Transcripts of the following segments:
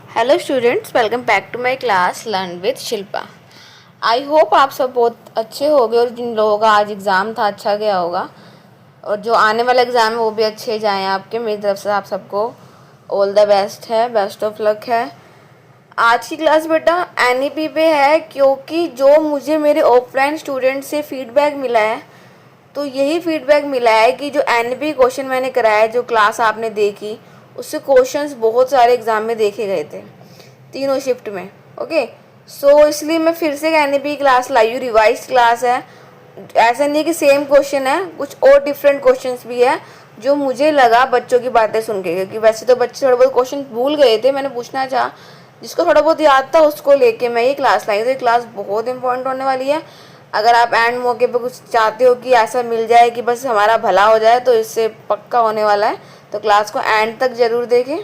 Hello students, welcome back to my class learn with Shilpa. I hope आप सब बहुत अच्छे होगे और जिन लोगों का आज एग्ज़ाम था अच्छा गया होगा और जो आने वाला एग्ज़ाम है वो भी अच्छे जाएं आपके। मेरी तरफ से आप सबको ऑल द बेस्ट है, बेस्ट ऑफ लक है। आज की क्लास बेटा एनईपी पे है, क्योंकि जो मुझे मेरे ऑफलाइन स्टूडेंट से फीडबैक मिला है तो यही फीडबैक मिला है कि जो एनईपी क्वेश्चन मैंने कराया, जो क्लास आपने देखी, उससे क्वेश्चंस बहुत सारे एग्ज़ाम में देखे गए थे तीनों शिफ्ट में। ओके, सो इसलिए मैं फिर से एनईपी क्लास लाई हूँ, रिवाइज क्लास है। ऐसा नहीं कि सेम क्वेश्चन है, कुछ और डिफरेंट क्वेश्चंस भी है जो मुझे लगा बच्चों की बातें सुन के, क्योंकि वैसे तो बच्चे थोड़े बहुत क्वेश्चन भूल गए थे, मैंने पूछना चाहा जिसको थोड़ा बहुत याद था उसको लेके मैं ये क्लास लाई। तो ये क्लास बहुत इंपॉर्टेंट होने वाली है। अगर आप एंड मौके पे कुछ चाहते हो कि ऐसा मिल जाए कि बस हमारा भला हो जाए, तो इससे पक्का होने वाला है। तो क्लास को एंड तक ज़रूर देखें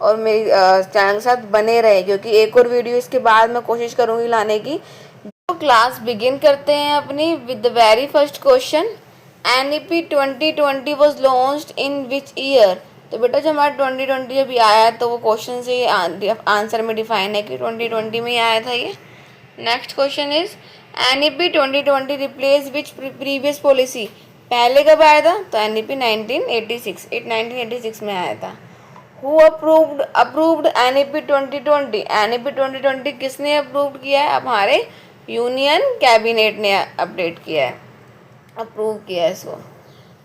और मेरी चैनल के साथ बने रहे, क्योंकि एक और वीडियो इसके बाद मैं कोशिश करूँगी लाने की। तो क्लास बिगिन करते हैं अपनी with the very first question. NEP 2020 was launched in which year. तो बेटा जब हमारा 2020 जब आया है तो वो क्वेश्चन से आंसर में डिफाइन है कि 2020 में ही आया था ये। Next question is NEP 2020 replace which previous policy. पहले कब आया था? तो एनईपी 1986 में आया था। Who approved NEP 2020। एनईपी 2020 किसने अप्रूव किया है? अब हमारे यूनियन कैबिनेट ने अपडेट किया है, अप्रूव किया है इसको।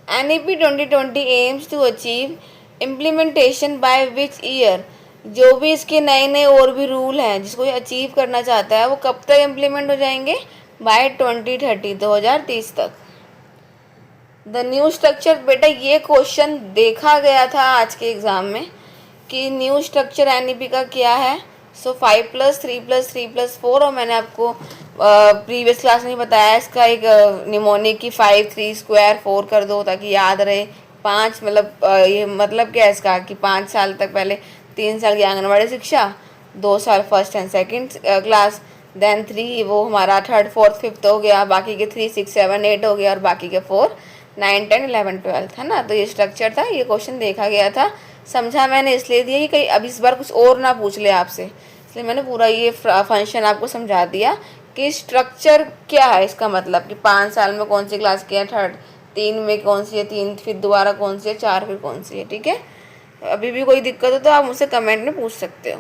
NEP 2020 aims to achieve implementation by which year. जो भी इसके नए नए और भी रूल हैं जिसको ये अचीव करना चाहता है वो कब तक इम्प्लीमेंट हो जाएंगे? बाय 2030, 2030 तक। The new structure. बेटा ये क्वेश्चन देखा गया था आज के एग्ज़ाम में कि न्यू स्ट्रक्चर एनईपी का क्या है। सो 5+3+3+4, और मैंने आपको प्रीवियस क्लास में बताया इसका एक निमोनिक की 5 3 स्क्वायर 4 कर दो ताकि याद रहे। 5 मतलब ये मतलब क्या है इसका कि 5 साल तक, पहले 3 साल की आंगनबाड़ी शिक्षा, 2 साल first and second class, then 3 वो हमारा थर्ड फोर्थ फिफ्थ हो गया, बाकी के 3 6 7 8 हो गया, और बाकी के 4 9 10 11 12 है ना। तो ये स्ट्रक्चर था, ये क्वेश्चन देखा गया था। समझा मैंने इसलिए दिया कि कहीं अब इस बार कुछ और ना पूछ ले आपसे, इसलिए मैंने पूरा ये फंक्शन आपको समझा दिया कि स्ट्रक्चर क्या है इसका। मतलब कि 5 साल में कौन सी क्लास की है, थर्ड 3 में कौन सी है, 3 फिर दोबारा कौन सी है, 4 फिर कौन सी है। ठीक है, अभी भी कोई दिक्कत हो तो आप मुझसे कमेंट में पूछ सकते हो।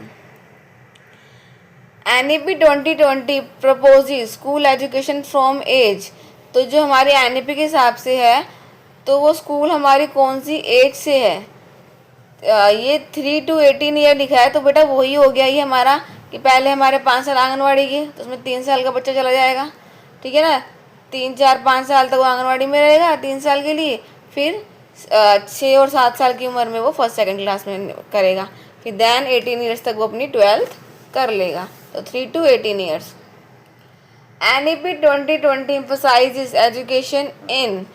NEP 2020 proposes school education from age. तो जो हमारे एनईपी के हिसाब से है तो वो स्कूल हमारी कौन सी एज से है? ये 3 to 18 ईयर लिखा है, तो बेटा वही हो गया ये हमारा कि पहले हमारे 5 साल आंगनवाड़ी की, तो उसमें 3 साल का बच्चा चला जाएगा। ठीक है ना, 3 4 5 साल तक वो आंगनवाड़ी में रहेगा 3 साल के लिए, फिर 6 और 7 साल की उम्र में वो फर्स्ट सेकंड क्लास में करेगा, फिर देन 18 ईयर्स तक वो अपनी 12th कर लेगा। तो 3 to 18 years. NEP 2020 emphasises education in.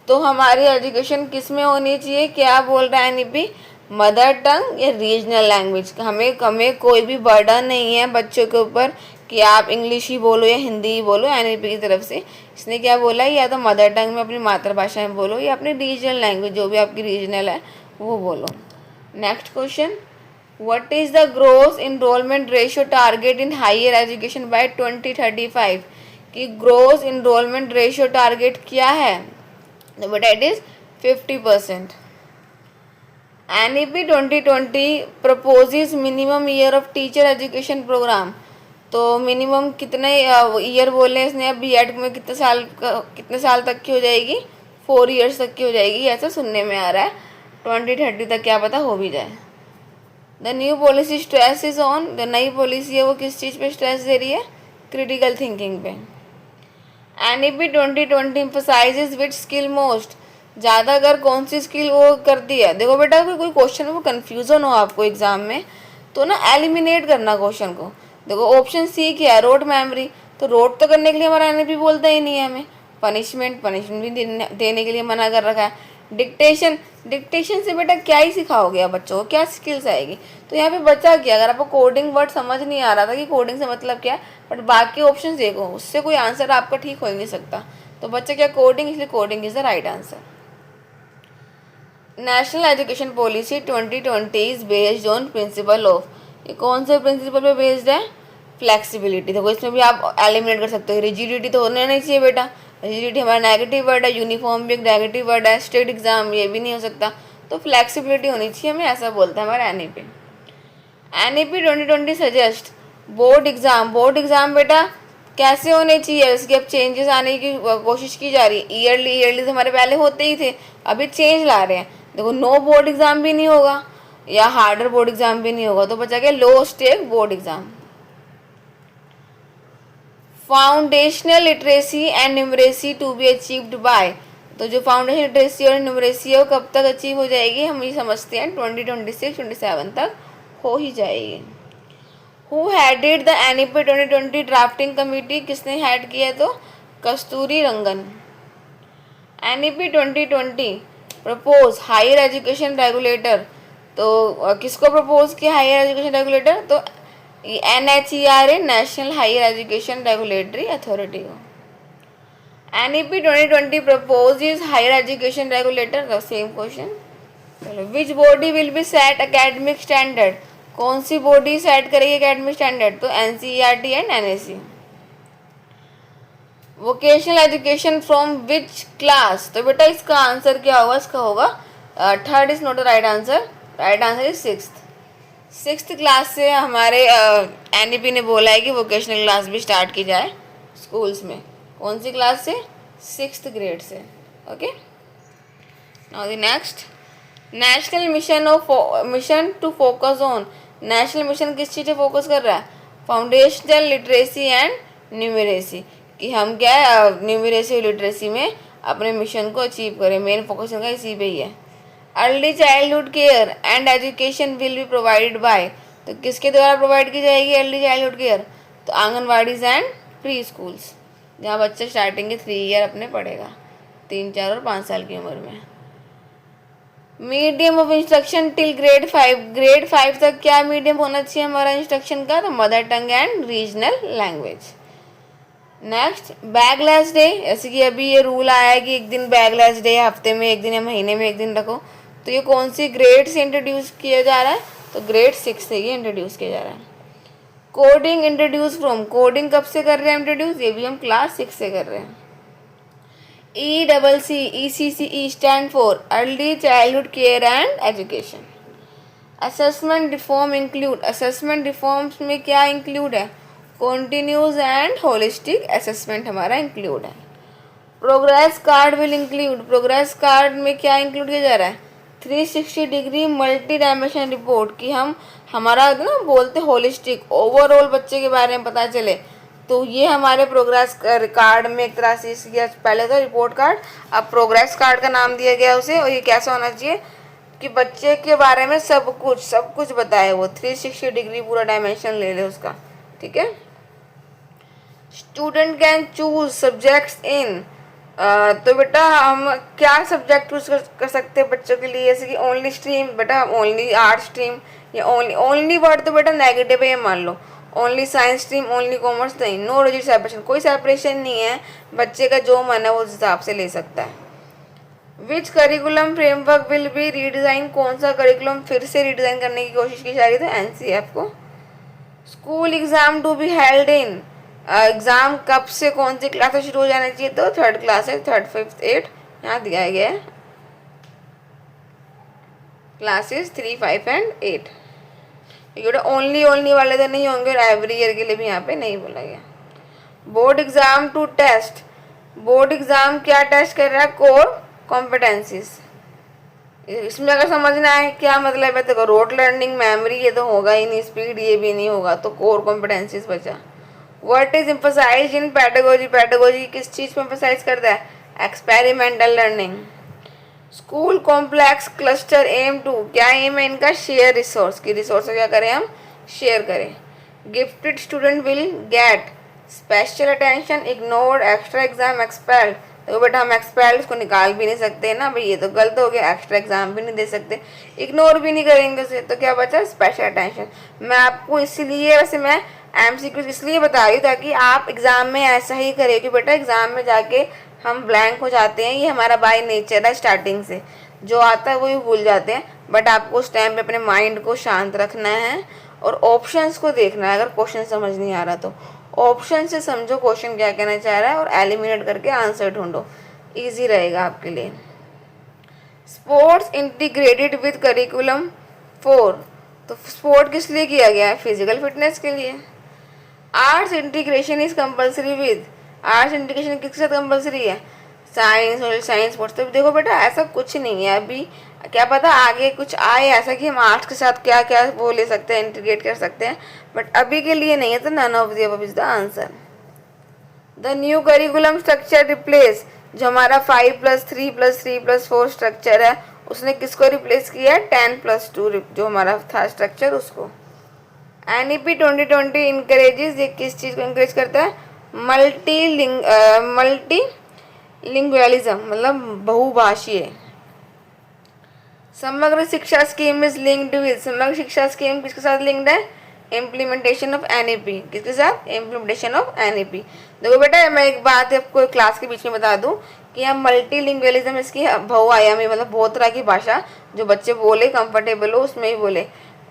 तो हमारी एजुकेशन किस में होनी चाहिए? क्या बोल रहा है एनईपी? मदर टंग या रीजनल लैंग्वेज। हमें हमें कोई भी बर्डन नहीं है बच्चों के ऊपर कि आप इंग्लिश ही बोलो या हिंदी ही बोलो। एनईपी की तरफ से इसने क्या बोला, या तो मदर टंग में अपनी मातृभाषा में बोलो या अपनी रीजनल लैंग्वेज जो भी आपकी रीजनल है वो बोलो। Next question, what is the growth enrolment ratio target in higher education by 2035। कि ग्रोथ इनरोलमेंट रेशियो टारगेट क्या है? तो बेटा it is 50%। NEP 2020 proposes minimum year of teacher education programme. तो मिनिमम कितने ईयर बोले हैं इसने? अब बीएड में कितने साल तक की हो जाएगी? 4 ईयर्स तक की हो जाएगी, ऐसा सुनने में आ रहा है। 2030 तक क्या पता हो भी जाए। The new policy stress is on. The नई पॉलिसी है वो किस चीज़ पे स्ट्रेस दे रही है? क्रिटिकल थिंकिंग पे। एनईपी 2020 एम्फसाइजेस विच स्किल मोस्ट। ज़्यादा अगर कौन सी स्किल वो करती है? देखो बेटा कोई क्वेश्चन में वो कन्फ्यूज़न हो आपको एग्जाम में तो ना एलिमिनेट करना क्वेश्चन को। देखो ऑप्शन सी क्या है? Road memory. तो रोड तो करने के लिए हमारा एनईपी बोलता ही नहीं है हमें। पनिशमेंट भी देने के लिए मना कर रखा है। डिक्टेशन, डिक्टेशन से बेटा क्या ही सिखाओगे आप बच्चों को, क्या स्किल्स आएगी? तो यहाँ पे बचा क्या? अगर आपको कोडिंग वर्ड समझ नहीं आ रहा था कि कोडिंग से मतलब क्या है, बट बाकी ऑप्शंस देखो उससे कोई आंसर आपका ठीक हो ही नहीं सकता। तो बच्चा क्या? कोडिंग, इसलिए coding is the right answer. National education policy 2020 is based on principle of. ये कौन से प्रिंसिपल पे बेस्ड है? फ्लेक्सिबिलिटी। देखो इसमें भी आप एलिमिनेट कर सकते हो, रिजिडिटी तो होना नहीं चाहिए बेटा, रिजिडिटी हमारा नेगेटिव वर्ड है, यूनिफॉर्म भी एक नेगेटिव वर्ड है, स्टेट एग्जाम ये भी नहीं हो सकता, तो फ्लेक्सिबिलिटी होनी चाहिए, हमें ऐसा बोलता है हमारा NEP. NEP 2020 suggest board exam. Board exam बेटा कैसे होने चाहिए, उसके अब चेंजेस आने की कोशिश की जा रही है। ईयरली तो हमारे पहले होते ही थे, अभी चेंज ला रहे हैं। देखो नो बोर्ड एग्जाम भी नहीं होगा या हार्डर बोर्ड एग्जाम भी नहीं होगा, तो बचा गया low stake board exam. Foundational literacy and numeracy to be achieved by, तो जो फाउंडेशन लिटरेसी और न्यूमरेसी है वो कब तक अचीव हो जाएगी, हम ये समझते हैं 2026-27 तक हो ही जाएगी। Who headed the NEP 2020 drafting committee, किसने हेड किया? तो Kasturi Rangan. NEP 2020 propose higher education regulator, तो किसको प्रपोज किया हायर एजुकेशन रेगुलेटर? तो NHERA national higher education regulatory authority को। NEP 2020 proposes higher education regulator, the same question. चलो, which body will be set academic standard, कौन सी body set करेगी academic standard? तो NCERT and NAC। Vocational education from which class, तो बेटा इसका answer क्या होगा? इसका होगा third is not the right answer, right answer is sixth class से हमारे एनईपी ने बोला है कि वोकेशनल क्लास भी स्टार्ट की जाए स्कूल्स में। कौन सी क्लास से? 6th ग्रेड से। Okay, now the next, national mission to focus on, national mission किस चीज़ पे फोकस कर रहा है? फाउंडेशनल लिटरेसी एंड न्यूमरेसी, कि हम क्या है न्यूमरेसी और लिटरेसी में अपने मिशन को अचीव करें, मेन फोकस उनका इसी पे ही है। Early childhood care and education will be provided by, तो किसके द्वारा प्रोवाइड की जाएगी अर्ली चाइल्डहुड केयर? तो आंगनवाड़ीज एंड प्री स्कूल्स, जहाँ बच्चा स्टार्टिंग के 3 ईयर अपने पढ़ेगा, 3, 4 और 5 साल की उम्र में। Medium of instruction till grade 5, grade 5 तक क्या मीडियम होना चाहिए हमारा इंस्ट्रक्शन का? तो mother tongue and regional language. Next, bagless day, जैसे कि अभी ये रूल आया है कि एक दिन बैगलेस डे, हफ्ते में एक दिन या महीने में एक दिन रखो, तो ये कौन सी ग्रेड से इंट्रोड्यूस किया जा रहा है? तो ग्रेड 6 से ये इंट्रोड्यूस किया जा रहा है। कोडिंग इंट्रोड्यूस फ्रॉम, कोडिंग कब से कर रहे हैं इंट्रोड्यूस? ये भी हम क्लास 6 से कर रहे हैं। ECCE stand for early childhood care and education. Assessment reform include, assessment reforms में क्या इंक्लूड है? कॉन्टिन्यूस एंड होलिस्टिक असेसमेंट हमारा इंक्लूड है। Progress card will include, progress card में क्या इंक्लूड किया जा रहा है? 360 डिग्री मल्टी डायमेंशन रिपोर्ट, कि हम हमारा ना बोलते होलिस्टिक ओवरऑल बच्चे के बारे में पता चले, तो ये हमारे प्रोग्रेस कार्ड में एक तरह से इसकी पहले था रिपोर्ट कार्ड, अब प्रोग्रेस कार्ड का नाम दिया गया उसे। और ये कैसा होना चाहिए कि बच्चे के बारे में सब कुछ बताए, वो 360 डिग्री पूरा डायमेंशन ले ले उसका, ठीक है। Student can choose subjects in, तो बेटा हम क्या सब्जेक्ट चूज कर सकते हैं बच्चों के लिए? जैसे कि ओनली स्ट्रीम, बेटा ओनली आर्ट स्ट्रीम, या ओनली वर्ड तो बेटा नेगेटिव है, ये मान लो only science stream, only commerce नहीं, नो रिजिड सेपरेशन, कोई सेपरेशन नहीं है, बच्चे का जो मन है वो उस हिसाब से ले सकता है। Which curriculum framework will be redesign, कौन सा करिकुलम फिर से रीडिज़ाइन करने की कोशिश की जा रही थी? NCF को। School exam to be held in, exam कब से कौन सी क्लास से शुरू हो जाना चाहिए? तो 3rd क्लास है, 3rd 5th 8 यहाँ दिया गया है, क्लासेस 3, 5 एंड 8। ये ओनली वाले तो नहीं होंगे और एवरी ईयर के लिए भी यहाँ पे नहीं बोला गया। Board exam to test, board exam क्या टेस्ट कर रहा है? Core competencies. इसमें अगर समझना है क्या मतलब है, तो रोड लर्निंग, मेमोरी ये तो होगा ही नहीं, स्पीड ये भी नहीं होगा, तो कोर कॉम्पिटेंसीज बचा। What is emphasise in pedagogy, pedagogy किस चीज़ पे एम्फसाइज करता है? Experimental learning. School complex cluster aim to, क्या एम है इनका? शेयर रिसोर्स, की रिसोर्स क्या करें हम? शेयर करें। Gifted student will get special attention, ignored, extra exam, expelled, तो बेटा हम एक्सपेल्ड उसको निकाल भी नहीं सकते ना भाई, ये तो गलत हो गया, एक्स्ट्रा एग्जाम भी नहीं दे सकते, इग्नोर भी नहीं करेंगे उसे, तो क्या बचा? Special attention. मैं आपको इसलिए, वैसे मैं MCQ इसलिए बता रही हूँ ताकि आप एग्ज़ाम में ऐसा ही करें कि बेटा एग्ज़ाम में जाके हम ब्लैंक हो जाते हैं, ये हमारा बाय नेचर है, स्टार्टिंग से जो आता है वही भूल जाते हैं, बट आपको उस टाइम पे अपने माइंड को शांत रखना है और ऑप्शंस को देखना है अगर क्वेश्चन समझ नहीं आ रहा तो। ऑप्शन से समझो क्वेश्चन क्या कहना चाह रहा है और एलिमिनेट करके आंसर ढूंढो, इजी रहेगा आपके लिए। स्पोर्ट्स इंटीग्रेटेड विद करिकुलम 4, तो स्पोर्ट किस लिए किया गया है? फिजिकल फिटनेस के लिए। Arts integration is compulsory with, arts integration किसके साथ कंपल्सरी है? Science, social science, sports. तो देखो बेटा ऐसा कुछ नहीं है, अभी क्या पता आगे कुछ आए ऐसा कि हम आर्ट्स के साथ क्या क्या वो ले सकते हैं, इंटीग्रेट कर सकते हैं, बट अभी के लिए नहीं है, तो none of the above is the answer. The new curriculum structure replace, जो हमारा 5+3+3+4 स्ट्रक्चर है उसने किसको रिप्लेस किया? 10+2 जो हमारा था स्ट्रक्चर उसको। NEP 2020 इंकरेजेस, ये किस चीज़ को इंकरेज करता है? मल्टी लिंग्वलिज्म, मतलब बहुभाषीय। समग्र शिक्षा स्कीम इज लिंक्ड विद, समग्र शिक्षा स्कीम किसके साथ लिंक्ड है? इम्प्लीमेंटेशन ऑफ NEP, किसके साथ? Implementation of NEP। देखो बेटा मैं एक बात आपको क्लास के बीच में बता दूं कि यहाँ मल्टी लिंग्वलिज्म, इसकी बहुआयामी मतलब बहुत तरह की भाषा जो बच्चे बोले कंफर्टेबल हो उसमें ही बोले,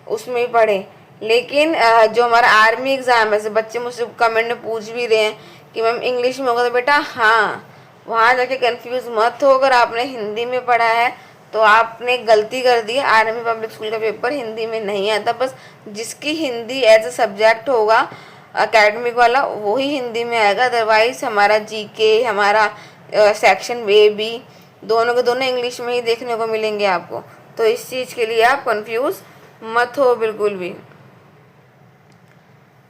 उसमें ही पढ़े। लेकिन जो हमारा आर्मी एग्जाम है, बच्चे मुझसे कमेंट में पूछ भी रहे हैं कि मैम इंग्लिश में होगा, तो बेटा हाँ वहाँ जाके कंफ्यूज मत हो, अगर आपने हिंदी में पढ़ा है तो आपने गलती कर दी। आर्मी पब्लिक स्कूल का पेपर हिंदी में नहीं आता, बस जिसकी हिंदी एज अ सब्जेक्ट होगा एकेडमिक वाला वही हिंदी में आएगा, अदरवाइज हमारा GK, हमारा सेक्शन A B दोनों के दोनों इंग्लिश में ही देखने को मिलेंगे आपको। तो इस चीज़ के लिए आप कंफ्यूज मत हो बिल्कुल भी।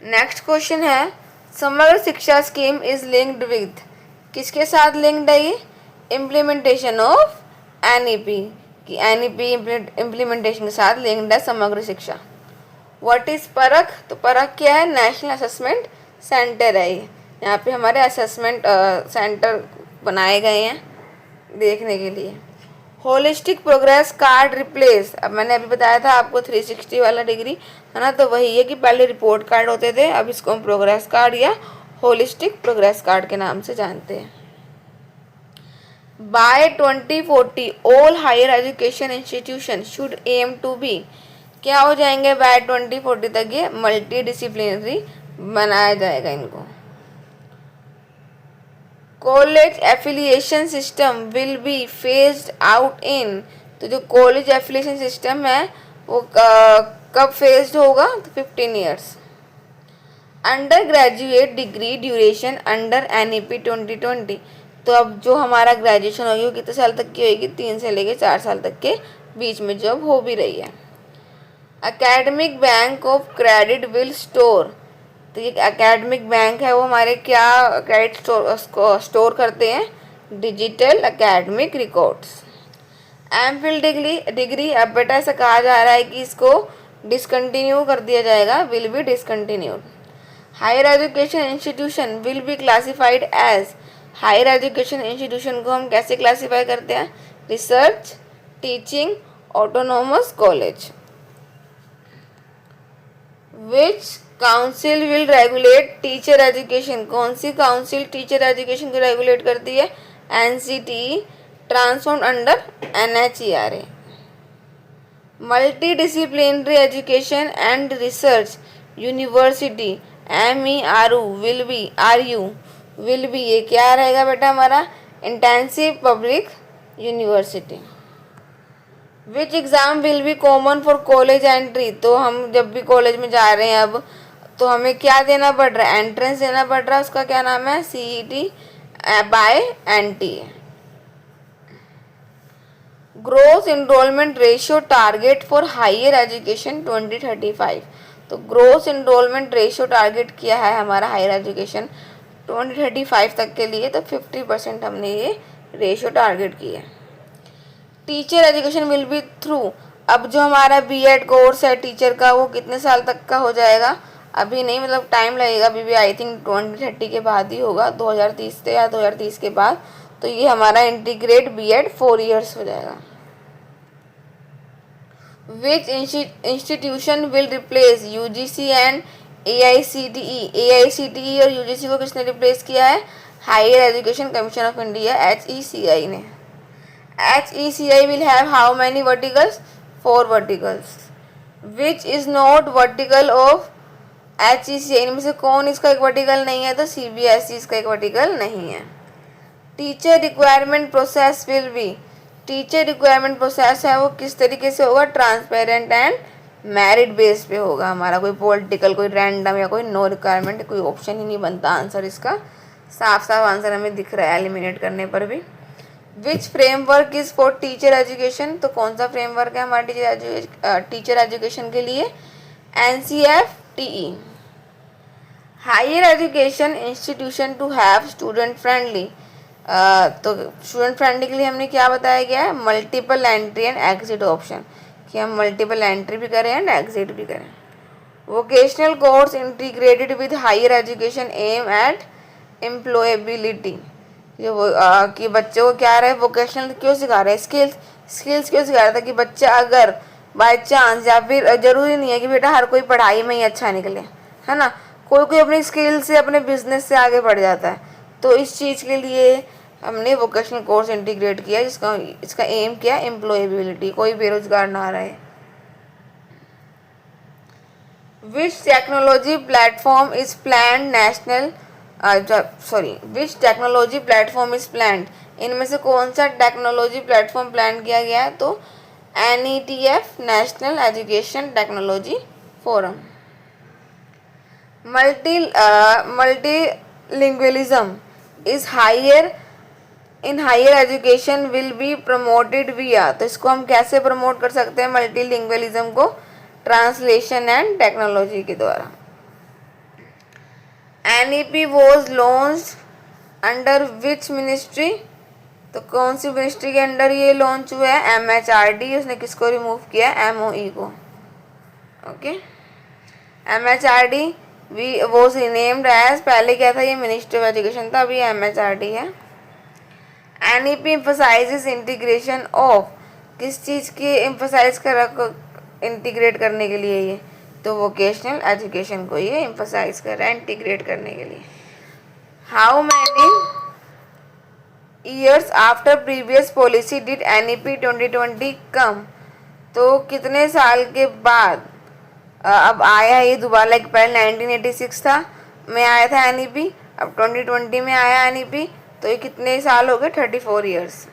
नेक्स्ट क्वेश्चन है, समग्र शिक्षा स्कीम इज लिंक्ड विद, किसके साथ लिंक्ड है ये? इम्प्लीमेंटेशन ऑफ NEP, कि NEP इम्प्लीमेंटेशन के साथ लिंक्ड है समग्र शिक्षा। व्हाट इज परख, तो परख क्या है? नेशनल असेसमेंट सेंटर है ये, यहाँ पे हमारे असेसमेंट सेंटर बनाए गए हैं देखने के लिए। होलिस्टिक प्रोग्रेस कार्ड रिप्लेस, अब मैंने अभी बताया था आपको 360 वाला डिग्री है ना, तो वही है कि पहले रिपोर्ट कार्ड होते थे, अब इसको हम प्रोग्रेस कार्ड या होलिस्टिक प्रोग्रेस कार्ड के नाम से जानते हैं। By 2040 all higher education institution should aim to be, क्या हो जाएंगे बाय 2040 तक? ये मल्टी डिसिप्लिनरी बनाया जाएगा इनको। College affiliation system will be phased out in, तो जो कॉलेज एफिलिएशन सिस्टम है वो कब फेज्ड होगा? तो 15 years. Under graduate degree duration under NEP 2020, तो अब जो हमारा ग्रेजुएशन होगी वो कितने साल तक की होगी? 3 से लेकर 4 साल तक के बीच में जॉब हो भी रही है। Academic bank of credit will store, तो ये एकेडमिक बैंक है वो हमारे क्या क्रेडिट स्टोर करते हैं? Digital academic records. MPhil degree अब बेटा ऐसा कहा जा रहा है कि इसको डिसकंटिन्यू कर दिया जाएगा, will be discontinued. Higher education institution will be classified as, higher education institution को हम कैसे क्लासीफाई करते हैं? Research, teaching, autonomous college. Which council will regulate teacher education, कौन सी काउंसिल टीचर एजुकेशन को रेगुलेट करती है? NCTE, transformed under NHERA। Multidisciplinary education and research university MERU will be, ये क्या रहेगा बेटा हमारा? Intensive public university. Which exam will be common for college entry, तो हम जब भी कॉलेज में जा रहे हैं अब तो हमें क्या देना पड़ रहा है? एंट्रेंस देना पड़ रहा है, उसका क्या नाम है? CET बाय NTA। Growth enrolment ratio target for higher education 2035, तो ग्रोथ इनरोलमेंट रेशियो टारगेट किया है हमारा हायर एजुकेशन 2035 तक के लिए, तो 50% हमने ये रेशियो टारगेट किया है। Teacher education will B through, अब जो हमारा BEd कोर्स है टीचर का वो कितने साल तक का हो जाएगा? अभी नहीं, मतलब टाइम लगेगा, अभी भी आई थिंक 2030 के बाद ही होगा, 2030 से या 2030 के बाद, तो ये हमारा इंटीग्रेट BEd 4 ईयर्स हो जाएगा। Which institution will replace UGC and AICTE, AICTE और UGC को किसने रिप्लेस किया है? Higher education commission of India HECI ने। HECI will have how many verticals? 4 verticals. Which is not vertical of HECI, इनमें से कौन इसका एक वर्टिकल नहीं है? तो CBSE इसका एक वर्टिकल नहीं है। Teacher requirement process will be, teacher requirement process है वो किस तरीके से होगा? ट्रांसपेरेंट एंड मेरिट बेस पे होगा हमारा, कोई पॉलिटिकल, कोई रैंडम या कोई नो रिक्वायरमेंट, कोई ऑप्शन ही नहीं बनता आंसर इसका। साफ साफ आंसर हमें दिख रहा है एलिमिनेट करने पर भी। Which framework is for teacher education, तो कौन सा फ्रेमवर्क है हमारे टीचर एजुकेशन के लिए? NCFTE। Higher education institution to have student friendly, तो स्टूडेंट फ्रेंडली के लिए हमने क्या बताया गया है? Multiple entry and exit option, कि हम मल्टीपल एंट्री भी करें एंड एग्जिट भी करें। Vocational course integrated with higher education aim at employability, कि बच्चों को क्या रहे? वोकेशनल क्यों सिखा रहे हैं? स्किल्स क्यों सिखा रहे थे? कि बच्चा अगर बाय चांस, या फिर जरूरी नहीं है कि बेटा हर कोई पढ़ाई में ही अच्छा निकले, है ना, कोई कोई अपनी स्किल से, अपने बिजनेस से आगे बढ़ जाता है, तो इस चीज़ के लिए हमने वोकेशनल कोर्स इंटीग्रेट किया, जिसका इसका एम क्या है? एम्प्लॉयबिलिटी, कोई बेरोजगार ना रहे। विच technology platform is planned national, which technology platform is planned, इनमें से कौन सा टेक्नोलॉजी प्लेटफॉर्म प्लान किया गया है? तो NETF, national education technology forum. Multilingualism is higher in higher education will be promoted via, तो इसको हम कैसे प्रमोट कर सकते हैं मल्टीलिंगुअलिज्म को? ट्रांसलेशन एंड टेक्नोलॉजी के द्वारा। NEP was launch under which ministry, तो कौन सी मिनिस्ट्री के अंडर ये लॉन्च हुआ है? MHRD। उसने किसको रिमूव किया? MOE को। Okay, MHRD was renamed as, पहले क्या था? ये मिनिस्ट्री ऑफ एजुकेशन था, अभी MHRD है। NEP एम्फसाइजेस इंटीग्रेशन ऑफ, किस चीज़ की एम्फसाइज कर इंटीग्रेट करने के लिए? ये तो वोकेशनल एजुकेशन को ये एम्फसाइज कर रहा है इंटीग्रेट करने के लिए। How many years after previous policy did NEP 2020 कम, तो कितने साल के बाद अब आया ये दोबारा? लाइक पहले 1986 था में आया था NEP, अब 2020 में आया NEP, तो ये कितने साल हो गए? 34 years.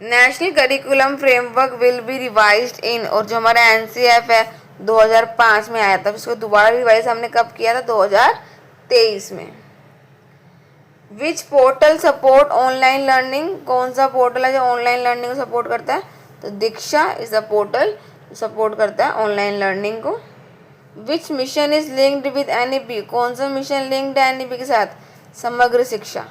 National curriculum framework will be revised in, और जो हमारा NCF है 2005 में आया था, इसको दोबारा रिवाइज हमने कब किया था? 2023 में। Which portal support online learning, कौन सा पोर्टल है जो ऑनलाइन लर्निंग को सपोर्ट करता है? तो दीक्षा इज अ पोर्टल सपोर्ट करता है ऑनलाइन लर्निंग को। विच mission is linked with NEP, कौन सा मिशन लिंक्ड है NEP के साथ? समग्र शिक्षा।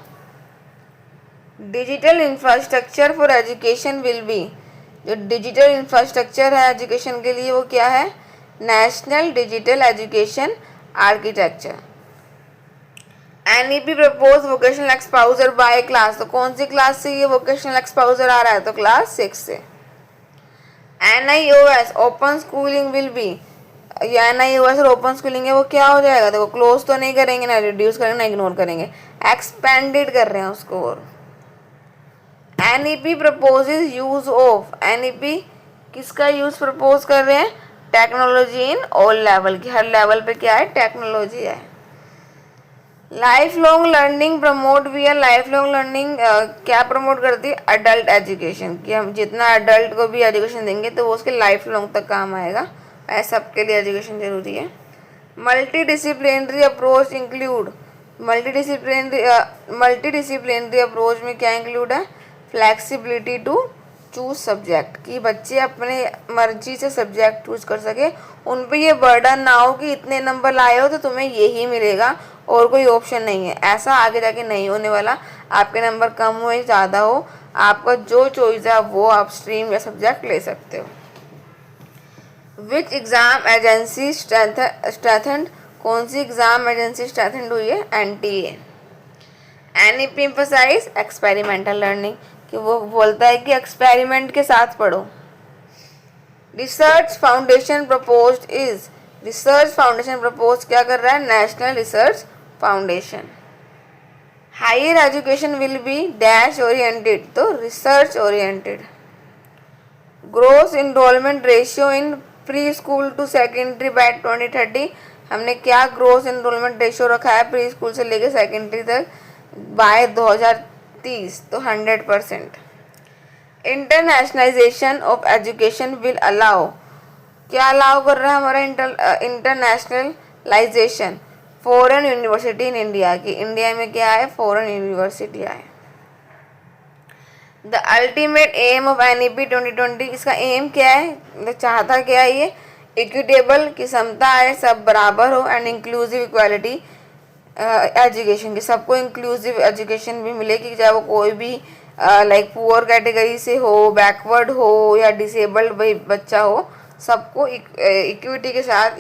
Digital infrastructure for education will be, जो डिजिटल इंफ्रास्ट्रक्चर है एजुकेशन के लिए वो क्या है? National digital education architecture. NEP propose vocational exposure by class, तो कौन सी क्लास से ये वोकेशनल एक्सपाउजर आ रहा है? तो क्लास 6 से। NIOS open schooling will be, ये NIOS और ओपन स्कूलिंग है वो क्या हो जाएगा? देखो क्लोज तो नहीं करेंगे ना, रिड्यूस करेंगे ना, इग्नोर करेंगे, एक्सपेंडेड कर रहे हैं उसको। और NEP proposes use of, NEP किसका यूज प्रपोज कर रहे हैं? टेक्नोलॉजी इन ऑल लेवल, की हर लेवल पे क्या है? टेक्नोलॉजी है। लाइफ लॉन्ग लर्निंग प्रमोट भी है, लाइफ लॉन्ग लर्निंग क्या प्रमोट करती है? अडल्ट एजुकेशन, कि हम जितना अडल्ट को भी एजुकेशन देंगे तो वो उसके लाइफ लॉन्ग तक काम आएगा, ऐसा सबके लिए एजुकेशन जरूरी है। Multi disciplinary approach include, multi disciplinary approach में क्या इंक्लूड है? फ्लैक्सिबिलिटी टू चूज सब्जेक्ट, कि बच्चे अपने मर्जी से सब्जेक्ट चूज कर सके, उन पे ये बर्डन ना हो कि इतने नंबर लाए हो तो तुम्हें यही मिलेगा और कोई ऑप्शन नहीं है, ऐसा आगे जाके नहीं होने वाला। आपके नंबर कम हो या ज़्यादा हो, आपका जो चॉइस है वो आप स्ट्रीम या सब्जेक्ट ले सकते हो। विच एग्ज़ाम एजेंसी स्ट्रेंथेंड, कौन सी एग्ज़ाम एजेंसी स्ट्रेंथेंड हुई है? NTA। NEP emphasize experimental learning, कि वो बोलता है कि एक्सपेरिमेंट के साथ पढ़ो। Research foundation proposed is, research foundation propose क्या कर रहा है? National research foundation. Higher education will be dash oriented, तो research oriented. Gross enrolment ratio in preschool to secondary by 2030। हमने क्या ग्रोस इनरोलमेंट रेशियो रखा है प्री स्कूल से लेकर सेकेंडरी तक बाय 2030? तो 100%। Internationalisation of education will allow, क्या अलाउ कर रहा है हमारा internationalisation? Foreign university in India की, इंडिया में क्या है? फॉरेन यूनिवर्सिटी आए। The ultimate aim of NEP 2020, इसका एम क्या है, चाहता क्या है ये? इक्विटेबल, की समता है, सब बराबर हो, एंड इंक्लूसिव इक्वालिटी एजुकेशन की, सबको इंक्लूसिव एजुकेशन भी मिलेगी, चाहे वो कोई भी लाइक पुअर कैटेगरी से हो, बैकवर्ड हो या डिसेबल्ड बच्चा हो, सबको इक्विटी के साथ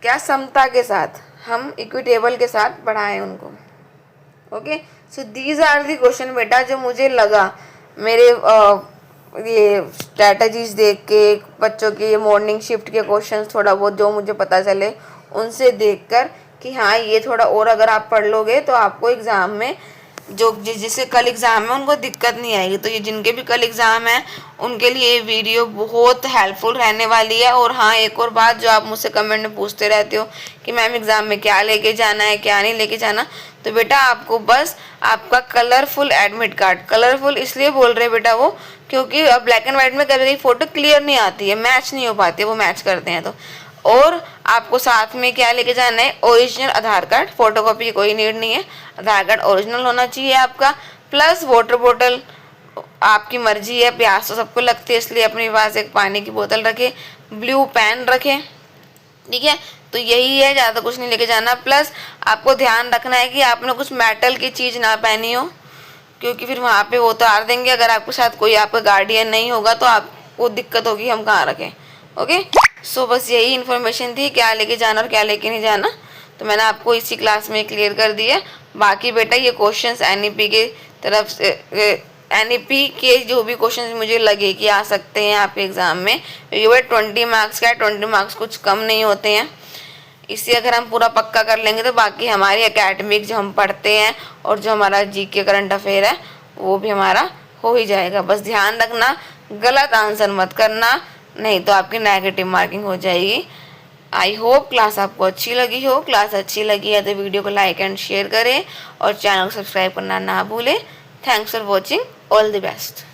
क्या समता के साथ हम इक्विटेबल के साथ पढ़ाएं उनको। Okay, so these are the question बेटा जो मुझे लगा मेरे ये स्ट्रैटेजीज देख के, बच्चों के ये मॉर्निंग शिफ्ट के क्वेश्चंस थोड़ा बहुत जो मुझे पता चले उनसे देखकर कि हाँ ये थोड़ा और अगर आप पढ़ लोगे तो आपको एग्ज़ाम में जो जिससे कल एग्ज़ाम है उनको दिक्कत नहीं आएगी। तो ये जिनके भी कल एग्ज़ाम है उनके लिए ये वीडियो बहुत हेल्पफुल रहने वाली है। और हाँ, एक और बात जो आप मुझसे कमेंट में पूछते रहते हो कि मैम एग्ज़ाम में क्या लेके जाना है, क्या नहीं लेके जाना, तो बेटा आपको बस आपका कलरफुल एडमिट कार्ड, कलरफुल इसलिए बोल रहे बेटा वो क्योंकि अब ब्लैक एंड वाइट में कभी कभी फ़ोटो क्लियर नहीं आती है, मैच नहीं हो पाती है, वो मैच करते हैं तो। और आपको साथ में क्या लेके जाना है? ओरिजिनल आधार कार्ड, फोटोकॉपी की कोई नीड नहीं है, आधार कार्ड ओरिजिनल होना चाहिए आपका, प्लस वाटर बोतल, आपकी मर्जी है, प्यास तो सबको लगती है इसलिए अपने पास एक पानी की बोतल रखें, ब्लू पेन रखें, ठीक है। तो यही है, ज़्यादा कुछ नहीं लेके जाना। प्लस आपको ध्यान रखना है कि आपने कुछ मेटल की चीज़ ना पहनी हो, क्योंकि फिर वहाँ पे वो उतार देंगे। अगर आपके साथ कोई आपका गार्डियन नहीं होगा तो आपको दिक्कत होगी हम कहाँ रखें। ओके, सो बस यही इन्फॉर्मेशन थी, क्या लेके जाना और क्या लेके नहीं जाना, तो मैंने आपको इसी क्लास में क्लियर कर दिया। बाकी बेटा ये क्वेश्चंस NEP के तरफ से NEP के जो भी क्वेश्चंस मुझे लगे कि आ सकते हैं आपके एग्ज़ाम में, ये 20 मार्क्स का है, 20 मार्क्स कुछ कम नहीं होते हैं। इसे अगर हम पूरा पक्का कर लेंगे तो बाकी हमारी एकेडमिक जो हम पढ़ते हैं और जो हमारा GK करंट अफेयर है वो भी हमारा हो ही जाएगा। बस ध्यान रखना गलत आंसर मत करना, नहीं तो आपकी नेगेटिव मार्किंग हो जाएगी। आई होप क्लास आपको अच्छी लगी हो। क्लास अच्छी लगी है तो वीडियो को लाइक एंड शेयर करें और चैनल को सब्सक्राइब करना ना भूलें। Thanks for watching, all the best.